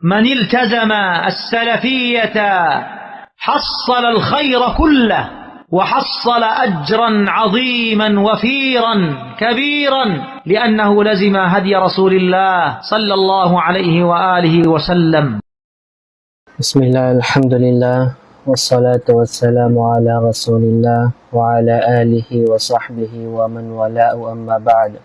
من التزم السلفية حصل الخير كله وحصل أجرا عظيما وفيرا كبيرا لأنه لزم هدي رسول الله صلى الله عليه وآله وسلم. بسم الله الحمد لله والصلاة والسلام على رسول الله وعلى آله وصحبه ومن والاه أما بعد.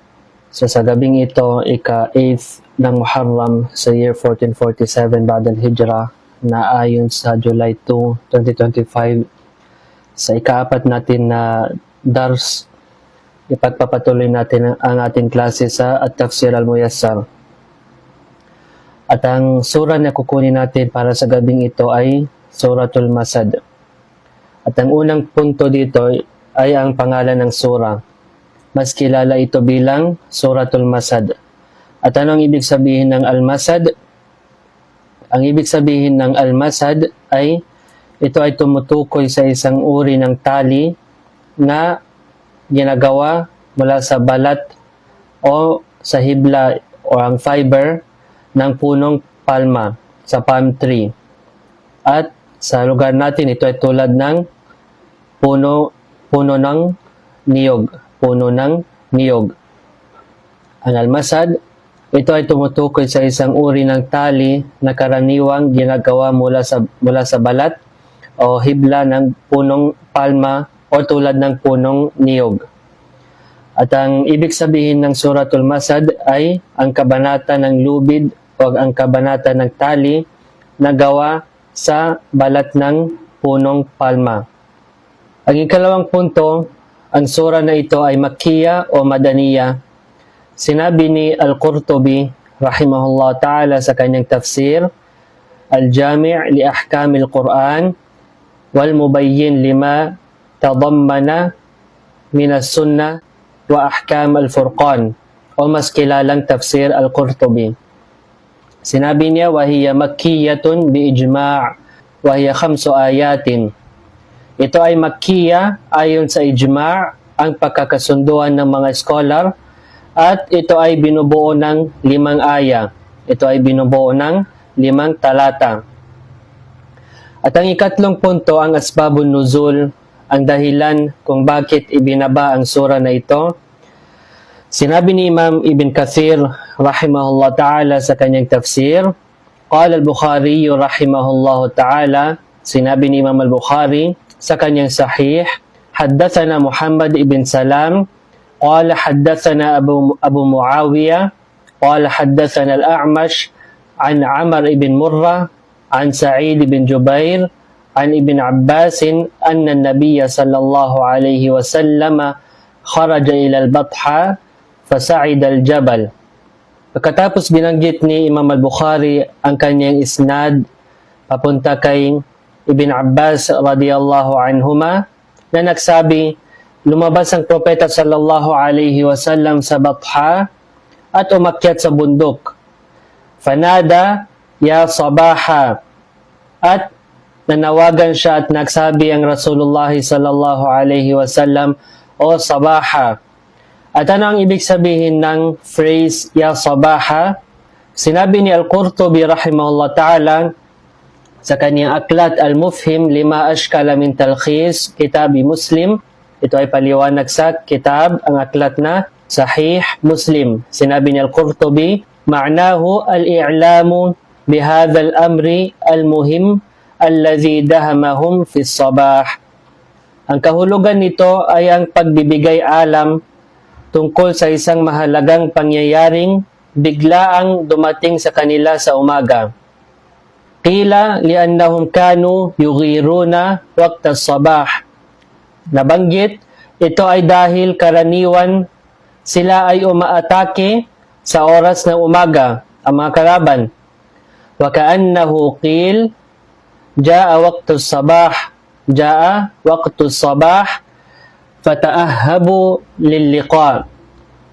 So sa gabing ito, ika-8th ng Muharram sa year 1447 Ba'dal Hijrah na ayon sa July 2, 2025, sa ika-4 natin na dars, ipagpapatuloy natin ang ating klase sa At-Tafsir Al-Muyassar. At ang surah na kukunin natin para sa gabing ito ay Suratul Masad. At ang unang punto dito ay ang pangalan ng surah. Mas kilala ito bilang Suratul Masad. At anong ibig sabihin ng Al-Masad? Ang ibig sabihin ng Al-Masad ay ito ay tumutukoy sa isang uri ng tali na ginagawa mula sa balat o sa hibla o ang fiber ng punong palma sa palm tree. At sa lugar natin, ito ay tulad ng puno ng niyog. Puno ng niyog. Ang almasad, ito ay tumutukoy sa isang uri ng tali na karaniwang ginagawa mula sa balat o hibla ng punong palma o tulad ng punong niyog. At ang ibig sabihin ng Suratul Masad ay ang kabanata ng lubid o ang kabanata ng tali na gawa sa balat ng punong palma. Ang ikalawang punto, ang surah na ito ay Makkiya o Madaniya. Sinabi ni Al-Qurtubi, rahimahullah ta'ala sa kanyang tafsir, Al-Jami' li Ahkam al-Quran wal Mubayyin lima tadammana min as-sunnah wa Ahkam al-Furqan, o mas kilalang tafsir Al-Qurtubi. Sinabi niya, wahiya makkiyatun bi-ijma' wahiya 5 ayatin. Ito ay Makkiya ayon sa ijma' ang pagkakasunduan ng mga scholar at ito ay binubuo ng 5 aya. Ito ay binubuo ng 5 talata. At ang ikatlong punto, ang asbabun nuzul, ang dahilan kung bakit ibinaba ang surah na ito. Sinabi ni Imam Ibn Kathir rahimahullah ta'ala sa kanyang tafsir, Qala al-Bukhari rahimahullah ta'ala, sinabi ni Imam al-Bukhari sa kanyang sahih, haddathana Muhammad ibn Salam, qala haddathana Abu Muawiyah, qala haddathana al-A'mash, an Amr ibn Murrah, an Sa'id ibn Jubair, an Ibn Abbas, anna an-Nabiy sallallahu alayhi wa sallam kharaja ila al-Batha, fasa'ida al-Jabal. Pagkatapos binanggit ni Imam al-Bukhari ang kanyang isnad papunta kay Ibn Abbas radiyallahu anhuma na nagsabi, lumabas ang propeta sallallahu alayhi wasallam sa Batha at umakyat sa bundok. Fanada ya sabaha, at nanawagan siya at nagsabi ang Rasulullah sallallahu alayhi wasallam, o sabaha. At ano ang ibig sabihin ng phrase ya sabaha? Sinabi ni Al-Qurtubi rahimahullah ta'ala sa kanyang aklat Al-Mufhim lima ashkala min talkhis kitabi Muslim. Ito ay paliwanag sa kitab, ang aklat na Sahih Muslim. Sinabi ni Al-Qurtubi, ma'nahu al-i'lamu bihadha al-amri al-muhim alladhi dahamahum fi sabah. Ang kahulugan nito ay ang pagbibigay alam tungkol sa isang mahalagang pangyayaring biglaang dumating sa kanila sa umaga. Qila li'annahum kanu yughiruna waqta as-sabah. Nabanggit, ito ay dahil karaniwan sila ay umaatake sa oras ng umaga, ang mga kalaban. Wa ka'annahu qil jaa waqtu as-sabah fata'ahhabu lil-liqa.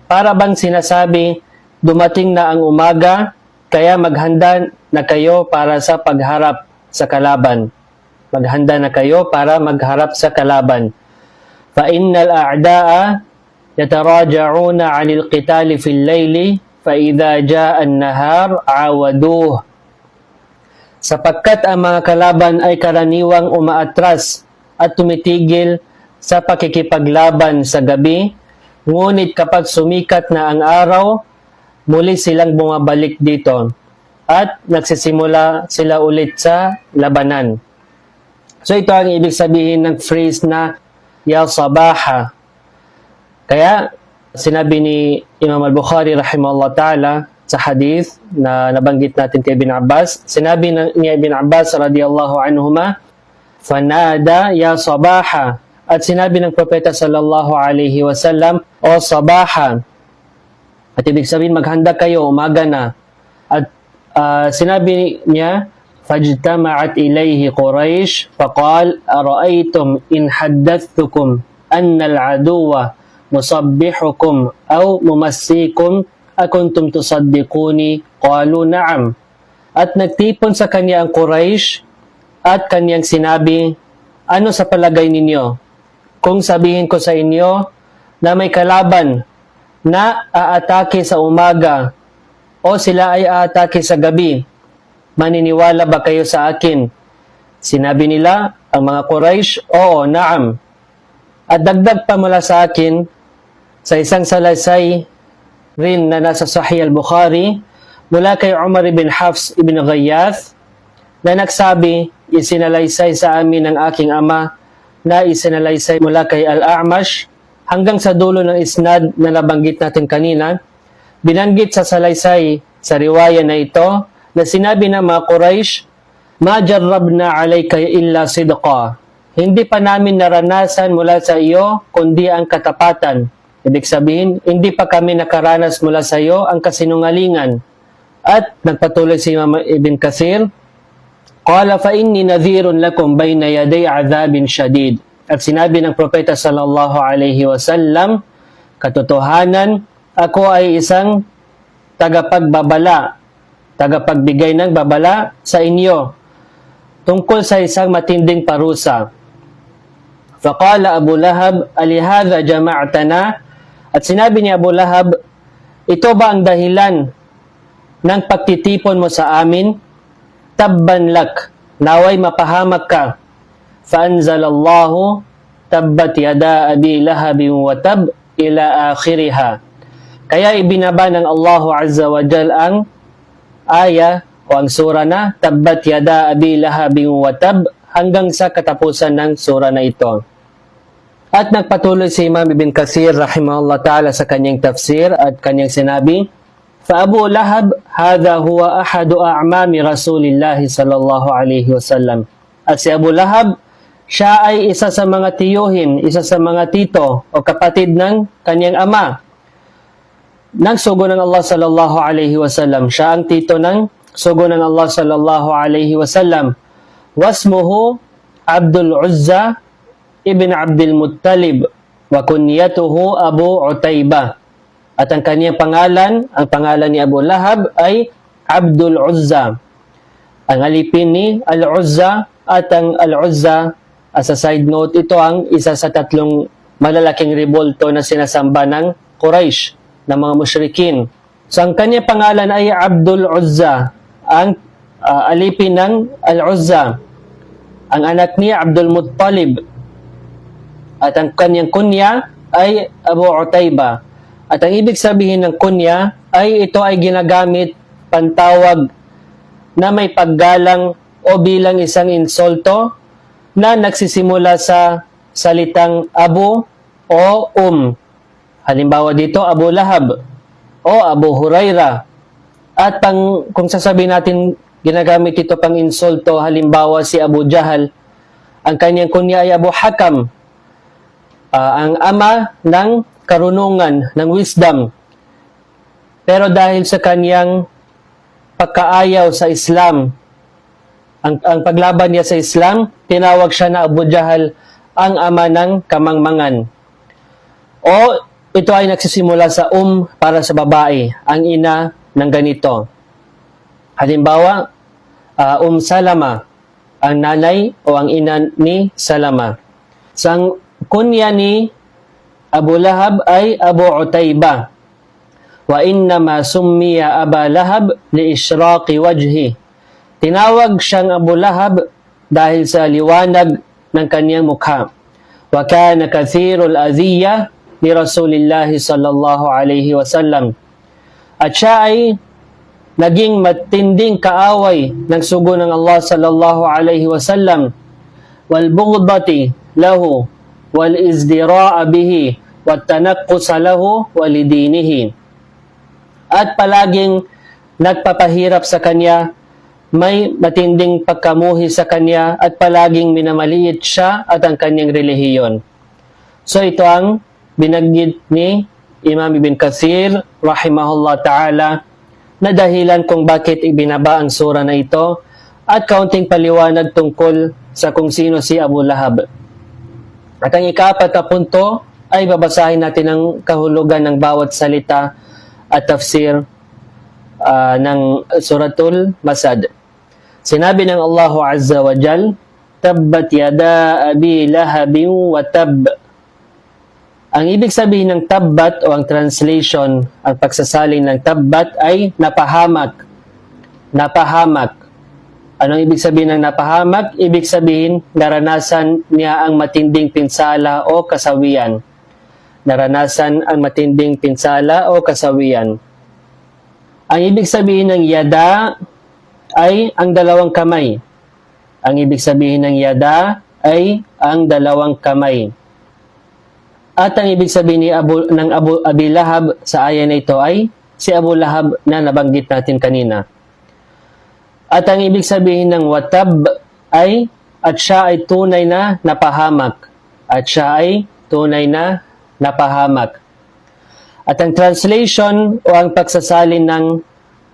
Para bang sinasabi, dumating na ang umaga, kaya maghanda na kayo para sa pagharap sa kalaban. Maghanda na kayo para magharap sa kalaban. Fa innal a'da'a yataraja'una 'anil qitali fil layli fa idza ja'a an-nahar 'awaduhu sapagkat ang mga kalaban ay karaniwang umaatras at tumitigil sa pakikipaglaban sa gabi, ngunit kapag sumikat na ang araw, muli silang bumabalik dito at nagsisimula sila ulit sa labanan. So ito ang ibig sabihin ng phrase na ya sabaha. Kaya sinabi ni Imam al-Bukhari rahimahullah ta'ala sa hadith na nabanggit natin kay Ibn Abbas, sinabi ni Ibn Abbas radiyallahu anhuma, fanada ya sabaha. At sinabi ng propeta sallallahu alaihi wasallam, o sabaha. At ibig sabihin, maghanda kayo, umaga na. At sinabi niya, فَاجْتَمَعَتْ إِلَيْهِ قُرَيْشْ فَقَالْ أَرَأَيْتُمْ إِنْ حَدَّثْتُكُمْ أَنَّ الْعَدُوَّ مُصَبِّحُكُمْ أَوْ مُمَسِّيكُمْ أَكُنْتُمْ تُصَدِّقُونِي قَالُوا نَعَمْ. At nagtipon sa kanya ang Quraysh at kanyang sinabi, ano sa palagay ninyo? Kung sabihin ko sa inyo na may kalaban na aatake sa umaga o sila ay aatake sa gabi, maniniwala ba kayo sa akin? Sinabi nila, ang mga Quraysh, oo, naam. At dagdag pa mula sa akin, sa isang salaysay rin na nasa Sahih al-Bukhari, mula kay Umar ibn Hafs ibn Ghayath, na nagsabi, isinalaysay sa amin ng aking ama, na isinalaysay mula kay Al-A'mash, hanggang sa dulo ng isnad na nabanggit natin kanina, binanggit sa salaysay sa riwaya na ito, na sinabi ng mga Quraysh, ma jarrabna alayka illa sidqa. Hindi pa namin naranasan mula sa iyo, kundi ang katapatan. Ibig sabihin, hindi pa kami nakaranas mula sa iyo ang kasinungalingan. At nagpatuloy si Imam Ibn Kathir, qala fa inni nadhirun lakum bayna yaday adhabin shadid. At sinabi ng propeta sallallahu alaihi wasallam, katotohanan, ako ay isang tagapagbabala, tagapagbigay ng babala sa inyo tungkol sa isang matinding parusa. Faqala Abu Lahab, alihadha jama'atana. At sinabi ni Abu Lahab, ito ba ang dahilan ng pagtitipon mo sa amin? Tabban lak, naway mapahamak ka. Faanzalallahu, tabbat yada abi lahabin wa tab ila akhiriha. Kaya ibinaba ng Allah Azza wa Jal ang aya o ang sura na tabbat yada abi lahabin wa tab hanggang sa katapusan ng sura na ito. At nagpatuloy si Imam Ibn Kathir rahimahullah ta'ala sa kanyang tafsir at kanyang sinabi, فأبو لهب هذا هو أحد أعمام رسول الله صلى الله عليه وسلم. At si Abu Lahab, siya ay isa sa mga tiyuhin, isa sa mga tito o kapatid ng kanyang ama. Ng sugo ng Allah sallallahu alaihi wasallam. Siya ang tito ng sugo ng Allah sallallahu alaihi wasallam. Wasmuhu Abdul Uzza ibn Abdul Muttalib wa kunyatuhu Abu Utaybah. At ang kanyang pangalan, ang pangalan ni Abu Lahab ay Abdul Uzza. Ang alipin ni Al-Uzza at ang Al-Uzza, as a side note, ito ang isa sa tatlong malalaking rebolto na sinasamba ng Quraysh, ng mga musyrikin. So ang kanyang pangalan ay Abdul Uzza, ang alipin ng Al-Uzza. Ang anak niya Abdul Muttalib. At ang kanyang kunya ay Abu Utaybah. At ang ibig sabihin ng kunya ay ito ay ginagamit pantawag na may paggalang o bilang isang insulto na nagsisimula sa salitang Abu o Halimbawa dito, Abu Lahab o Abu Huraira. At kung sasabihin natin ginagamit ito pang insulto, halimbawa si Abu Jahal, ang kanyang kunya ay Abu Hakam, ang ama ng karunungan, ng wisdom. Pero dahil sa kanyang pagkaayaw sa Islam, ang paglaban niya sa Islam, tinawag siya na Abu Jahal, ang ama ng kamangmangan. O ito ay nagsisimula sa para sa babae, ang ina ng ganito. Halimbawa, Salama, ang nanay o ang ina ni Salama. So ang kunya ni Abu Lahab ay Abu Utaybah. Wa innama summiya Aba Lahab li ishraqi wajhi. Tinawag siyang Abu Lahab dahil sa liwanag ng kaniyang mukha. Wa kana kathirul adhiya ni Rasulillah sallallahu alaihi wasallam. At siya ay naging matinding kaaway ng sugo ng Allah sallallahu alaihi wasallam, wal bughdati lahu wal izdira'a bihi wat tanaqqus lahu walidinihi. At palaging nagpapahirap sa kanya, may matinding pagkamuhi sa kanya, at palaging minamaliit siya at ang kanyang relihiyon. So ito ang binanggit ni Imam Ibn Kathir rahimahullah ta'ala na dahilan kung bakit ibinaba ang sura na ito, at kaunting paliwanag tungkol sa kung sino si Abu Lahab. At ang ika-4 na punto ay babasahin natin ang kahulugan ng bawat salita at tafsir ng Suratul Masad. Sinabi ng Allah Azza wa Jal, Tabbat yada abi lahabin wa tab. Ang ibig sabihin ng tabbat o ang translation, ang pagsasalin ng tabbat ay napahamak. Napahamak. Anong ibig sabihin ng napahamak? Ibig sabihin, naranasan niya ang matinding pinsala o kasawian. Naranasan ang matinding pinsala o kasawian. Ang ibig sabihin ng yada ay ang dalawang kamay. Ang ibig sabihin ng yada ay ang dalawang kamay. At ang ibig sabihin ng Abi Lahab sa aya na ito ay si Abu Lahab na nabanggit natin kanina. At ang ibig sabihin ng watab ay at siya ay tunay na napahamak. At siya ay tunay na napahamak. At ang translation o ang pagsasalin ng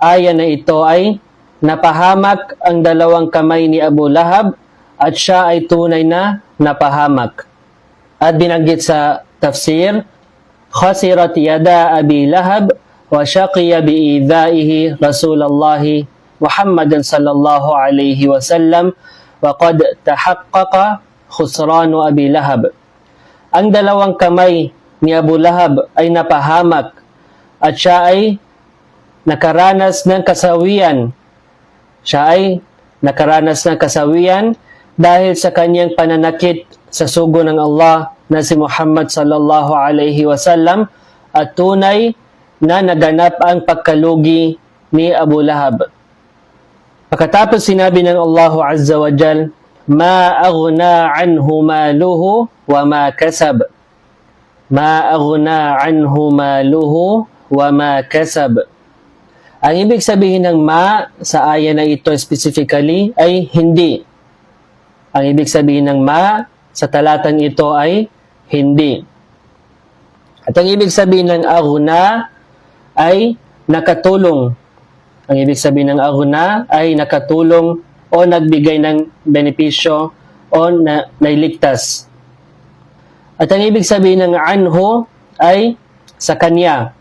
aya na ito ay napahamak ang dalawang kamay ni Abu Lahab at siya ay tunay na napahamak. At binanggit sa tafsir, khasirat yada Abi Lahab wa syaqiya bi'idhaihi Rasulullah Muhammadan sallallahu alaihi wasallam wa qad tahaqqaqa khusranu Abi Lahab. Ang dalawang kamay ni Abu Lahab ay napahamak at siya ay nakaranas ng kasawian. Siya ay nakaranas ng kasawian dahil sa kanyang pananakit sa sugo ng Allah na si Muhammad sallallahu alaihi wasallam, at tunay na naganap ang pagkalugi ni Abu Lahab. Pagkatapos sinabi ng Allah Azza wa Jal, Ma aghna anhu maluhu wa ma kasab. Ma aghna anhu maluhu wa ma kasab. Ang ibig sabihin ng ma sa aya na ito specifically ay hindi. Ang ibig sabihin ng ma sa talatang ito ay hindi. At ang ibig sabihin ng aghna ay nakatulong. Ang ibig sabihin ng aghna ay nakatulong o nagbigay ng benepisyo o nailigtas. At ang ibig sabihin ng anhu ay sa kanya.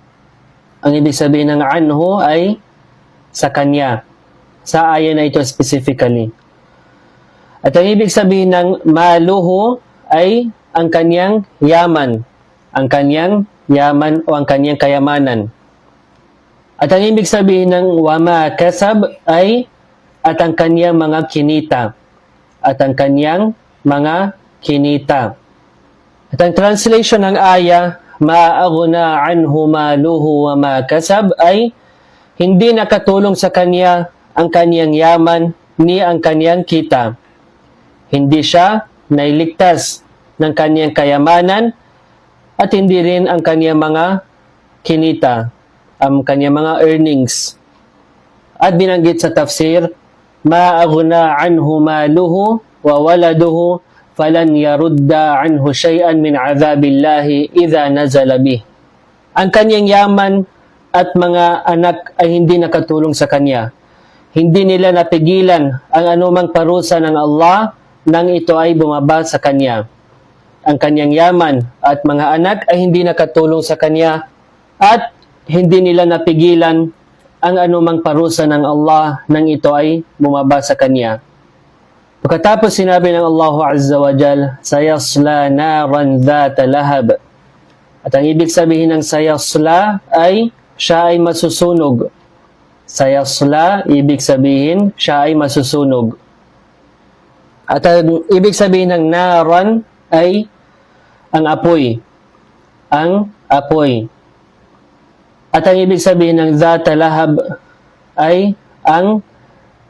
Ang ibig sabihin ng anhu ay sa kanya. Sa aya na ito specifically. At ang ibig sabihin ng maluhu ay ang kanyang yaman. Ang kanyang yaman o ang kanyang kayamanan. At ang ibig sabihin ng wama kasab ay at ang kanyang mga kinita. At ang kanyang mga kinita. At ang translation ng aya, ma aghna anhu maluhu wa ma kasab ay hindi nakatulong sa kanya ang kanyang yaman ni ang kanyang kita. Hindi siya nailigtas ng kanyang kayamanan at hindi rin ang kanyang mga kinita, ang kanyang mga earnings. At binanggit sa tafsir, ma aghna anhu maluhu wa waladuhu falan yarudda anhu shay'an min azabillahi idha nazala bih. Ang kanyang yaman at mga anak ay hindi nakatulong sa kanya. Hindi nila napigilan ang anumang parusa ng Allah nang ito ay bumaba sa kanya. Ang kanyang yaman at mga anak ay hindi nakatulong sa kanya at hindi nila napigilan ang anumang parusa ng Allah nang ito ay bumaba sa kanya. Pagkatapos sinabi ng Allah Azza wa Jal, sayasla naran dhata lahab. At ang ibig sabihin ng sayasla ay siya ay masusunog. sayasla, ibig sabihin, siya ay masusunog. At ang ibig sabihin ng naran ay ang apoy. Ang apoy. At ang ibig sabihin ng zata lahab ay ang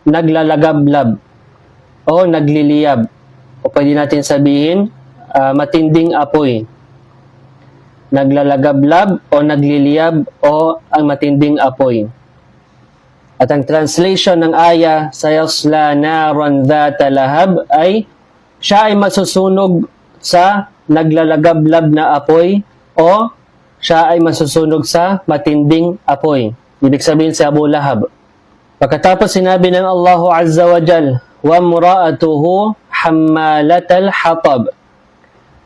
naglalagablab o nagliliyab. O pwede natin sabihin, matinding apoy. Naglalagablab o nagliliyab o ang matinding apoy. At ang translation ng aya, sayasla naran dhata lahab, ay siya ay masusunog sa naglalagablab na apoy o siya ay masusunog sa matinding apoy. Ibig sabihin si Abu Lahab. Pagkatapos sinabi ng Allahu Azza wa Jal, وَامْرَأَتُهُ حَمَّالَةَ الْحَطَبِ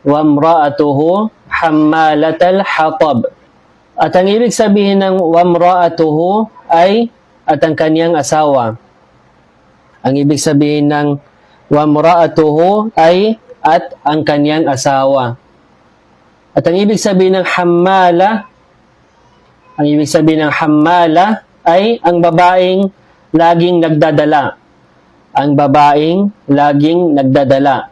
وَامْرَأَتُهُ حَمَّالَةَ الْحَطَبِ. At ang ibig sabihin ng وَامْرَأَتُهُ ay at ang kaniyang asawa. Ang ibig sabihin ng وَامْرَأَتُهُ ay at ang kaniyang asawa. At ang ibig sabihin ng hammala, ang ibig sabihin ng hammala ay ang babaeng laging nagdadala. Ang babaeng laging nagdadala.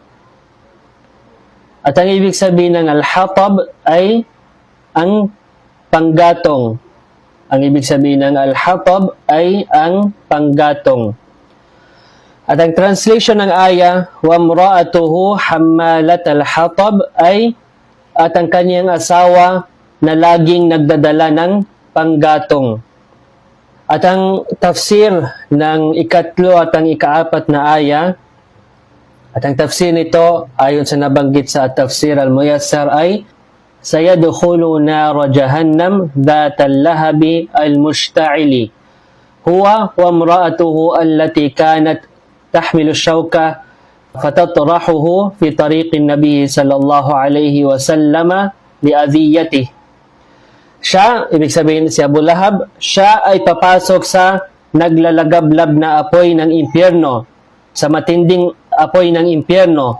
At ang ibig sabihin ng al-hatab ay ang panggatong. Ang ibig sabihin ng al-hatab ay ang panggatong. At ang translation ng aya, وَامْرَأَتُهُ حَمَّالَةَ الْحَطَبِ ay at ang kanyang asawa na laging nagdadala ng panggatong. At ang tafsir ng ikatlo at ang ikaapat na aya, at ang tafsir nito ayon sa nabanggit sa tafsir al-Muyassar ay sayadkhulu nar jahannam dhatal lahabi al-mushta'ili huwa wa imra'atuhu allati kanat tahmilu shawka fatatrahuhu fi tariqin nabiy sallallahu alayhi wa sallama li'adhiyatihi. Siya, ibig sabihin si Abu Lahab, siya ay papasok sa naglalagablab na apoy ng impyerno, sa matinding apoy ng impyerno.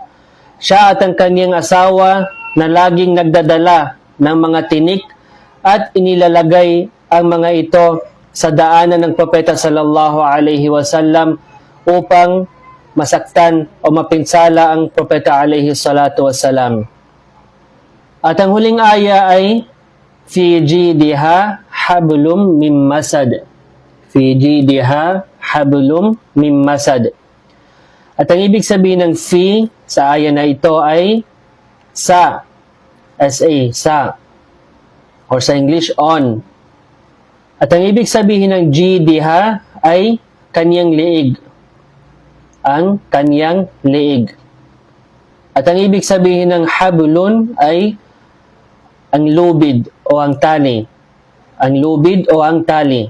Siya at ang kaniyang asawa na laging nagdadala ng mga tinik at inilalagay ang mga ito sa daanan ng propeta sallallahu alaihi wasallam upang masaktan o mapinsala ang propeta alaihi salatu wasalam. At ang huling aya ay fi jidiha hablum mim masad. Fi jidiha hablum mim masad. At ang ibig sabihin ng fi sa aya na ito ay sa, sa, or sa English, on. At ang ibig sabihin ng jidiha ay kaniyang liig. Ang kaniyang liig. At ang ibig sabihin ng hablun ay ang lubid o ang tali. Ang lubid o ang tali.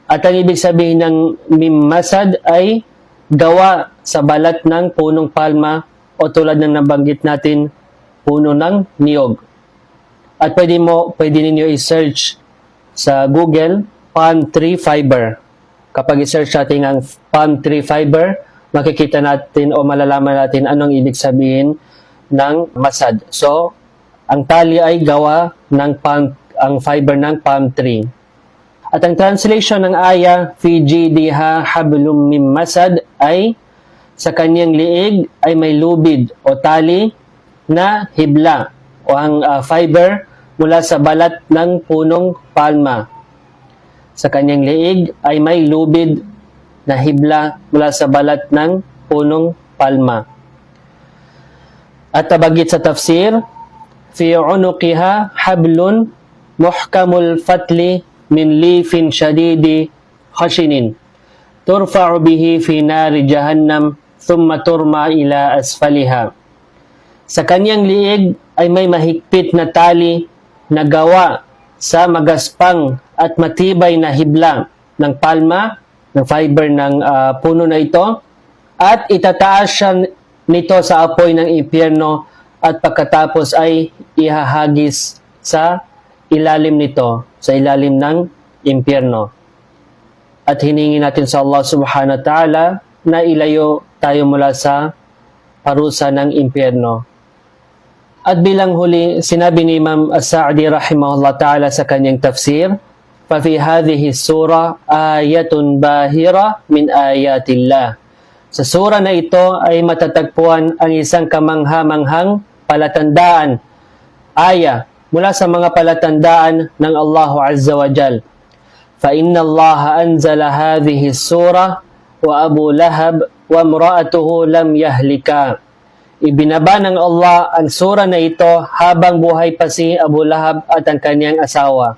At ang ibig sabihin ng mimmasad ay gawa sa balat ng punong palma o tulad ng nabanggit natin, puno ng niyog. At pwede ninyo i-search sa Google, palm tree fiber. Kapag i-search natin ang palm tree fiber, makikita natin o malalaman natin anong ibig sabihin ng masad. So, ang tali ay gawa ng ang fiber ng palm tree. At ang translation ng aya, fi jidiha hablum mim masad ay sa kanyang liig ay may lubid o tali na hibla o ang fiber mula sa balat ng punong palma. Sa kanyang liig ay may lubid na hibla mula sa balat ng punong palma. At tabagit sa tafsir, fi unuqiha hablun muhkamul fatli min lifin shadidi khashinin turfa'u bihi fi nari jahannam thumma turma ila asfaliha. Sa kanyang liig ay may mahigpit na tali na gawa sa magaspang at matibay na hibla ng palma, ng fiber ng puno na ito, at itataas siya nito sa apoy ng impyerno at pagkatapos ay ihahagis sa ilalim nito, sa ilalim ng impyerno. At hiningi natin sa Allah subhanahu wa ta'ala na ilayo tayo mula sa parusa ng impyerno. At bilang huli, sinabi ni Imam As-Sa'di rahimahullah ta'ala sa kanyang tafsir, ففي هذه السورة آية باهرة من آيات الله. Sa sura na ito ay matatagpuan ang isang kamangha-manghang palatandaan, aya mula sa mga palatandaan ng Allah Azza wa Jal. فإن الله أنزل هذه السورة وأبو لهب وامرأته لم يهلكا. Ibinaba ng Allah ang sura na ito habang buhay pa si Abu Lahab at ang kanyang asawa.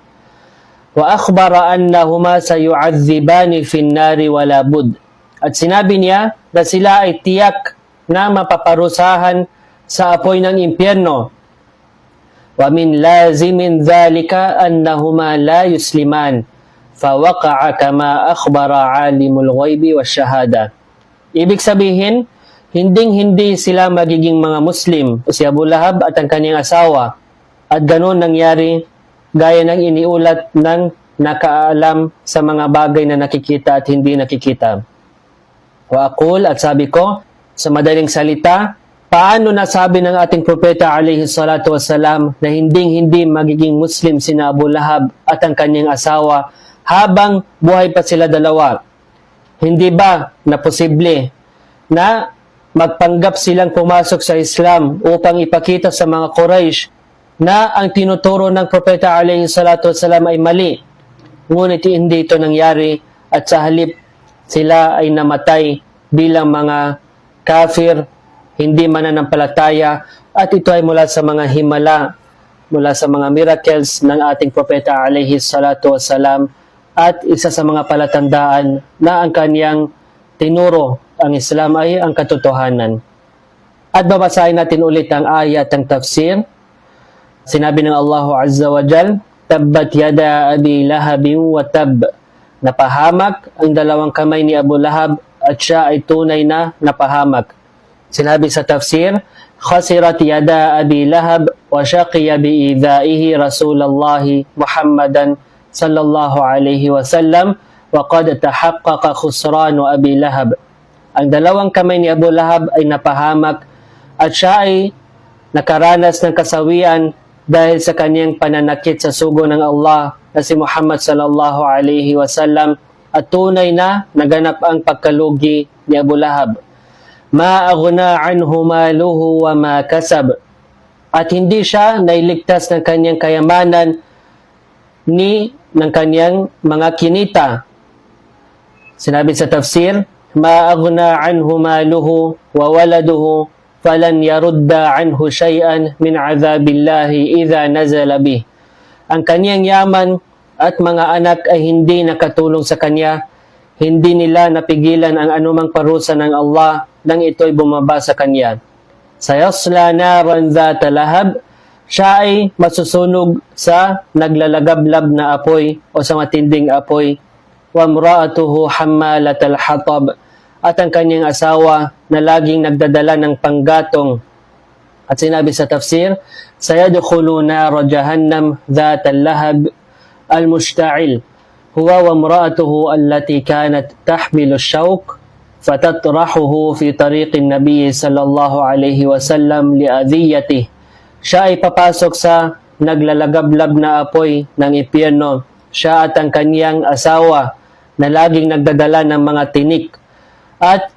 Wa akhbara annahuma sayu'adzibani fin nari wala bud. At sinabi niya na sila ay tiyak na mapaparusahan sa apoy ng impyerno. Wa min lazimin dhalika annahuma la yusliman. Fawaqa'a kama akhbara alimul ghaibi wasyahada. Ibig sabihin, hinding-hindi sila magiging mga Muslim, si Abu Lahab at ang kanyang asawa. At ganoon nangyari gaya ng iniulat ng nakaalam sa mga bagay na nakikita at hindi nakikita. Wa aqul, at sabi ko, sa madaling salita, paano nasabi ng ating propeta alayhi salatu wassalam na hinding-hindi magiging Muslim sina Abu Lahab at ang kanyang asawa habang buhay pa sila dalawa? Hindi ba na posible na magpanggap silang pumasok sa Islam upang ipakita sa mga Quraysh na ang tinuturo ng propeta alayhi salatu wassalam ay mali? Ngunit hindi ito nangyari at sa halip sila ay namatay bilang mga kafir, hindi mananampalataya, at ito ay mula sa mga himala, mula sa mga miracles ng ating propeta alayhi salatu wassalam, at isa sa mga palatandaan na ang kanyang tinuro, ang Islam ay ang katotohanan. At babasahin natin ulit ang ayat ng tafsir. Sinabi ng Allah Azza wa Jal, Tabbat yada Abi Lahabin wa tab. Napahamak ang dalawang kamay ni Abu Lahab at siya ay tunay na napahamak. Sinabi sa tafsir, Khasirat yada Abi Lahab wa syaqiya bi'idhaihi Rasulullah Muhammadan sallallahu alaihi wasallam wa qad tahaqqaqa khusranu Abi Lahab. Ang dalawang kamay ni Abu Lahab ay napahamak at siya ay nakaranas ng kasawian dahil sa kanyang pananakit sa sugo ng Allah na si Muhammad sallallahu alaihi wasallam, at tunay na naganap ang pagkalugi ni Abu Lahab. Ma aghna anhu maluhu wa ma kasab. At hindi siya nailigtas ng kanyang kayamanan ni ng kanyang mga kinita. Sinabi sa tafsir, Ma aghna anhu maluhu wa waladuhu falan yarudda anhu shay'an min azabillahi idha nazala bih. Ang kanyang yaman at mga anak ay hindi nakatulong sa kanya. Hindi nila napigilan ang anumang parusa ng Allah nang ito'y bumaba sa kanya. Sayasla naran dhata lahab. Siya ay masusunog sa naglalagablab na apoy o sa matinding apoy. Wa mra'atuhu hammalatal hatab. At ang kanyang asawa na laging nagdadala ng panggatong. At sinabi sa tafsir, Sayadkhulu nara jahannam dhatal lahab al-mushta'il. Huwa wa mra'atuhu allati kanat tahmilu ash-shawq fatatrahuhu fi tariqin nabiy sallallahu alayhi wasallam li'adhiyatihi. Siya ay papasok sa naglalagablab na apoy ng impyerno. Siya at ang kanyang asawa na laging nagdadala ng mga tinik. At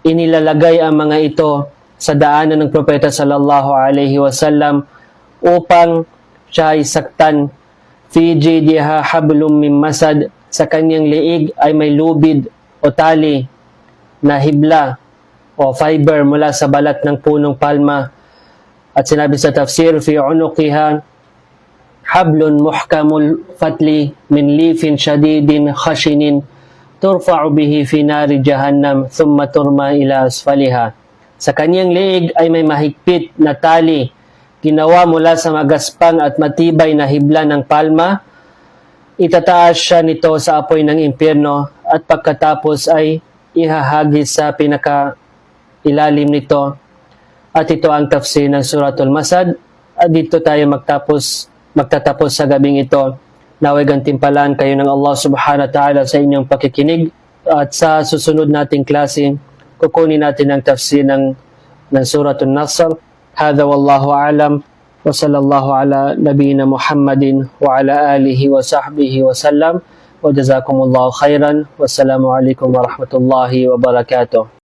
inilalagay ang mga ito sa daanan ng propeta sallallahu alaihi wasallam upang siya ay saktan. Fi jidiha hablum min masad. Sa kanyang liig ay may lubid o tali na hibla o fiber mula sa balat ng punong palma. At sinabi sa tafsir, fi unuqiha hablun muhkamul fatli min lifin shadidin khashinin turfa'u bihi fi nari jahannam thumma turma ila asfaliha. Sa kanyang liig ay may mahigpit na tali ginawa mula sa magaspang at matibay na hibla ng palma. Itataas siya nito sa apoy ng impyerno at pagkatapos ay ihahagis sa pinaka-ilalim nito. At ito ang tafsir ng Suratul Masad. At dito tayo magtatapos sa gabing ito. Naway gantimpalaan kayo ng Allah subhanahu wa ta'ala sa inyong pakikinig. At sa susunod nating klase, kukunin natin ang tafsir ng Suratul Nasr. Hadha wallahu a'lam. وصلى الله على نبينا محمد وعلى آله وصحبه وسلم وجزاكم الله خيرا والسلام عليكم ورحمة الله وبركاته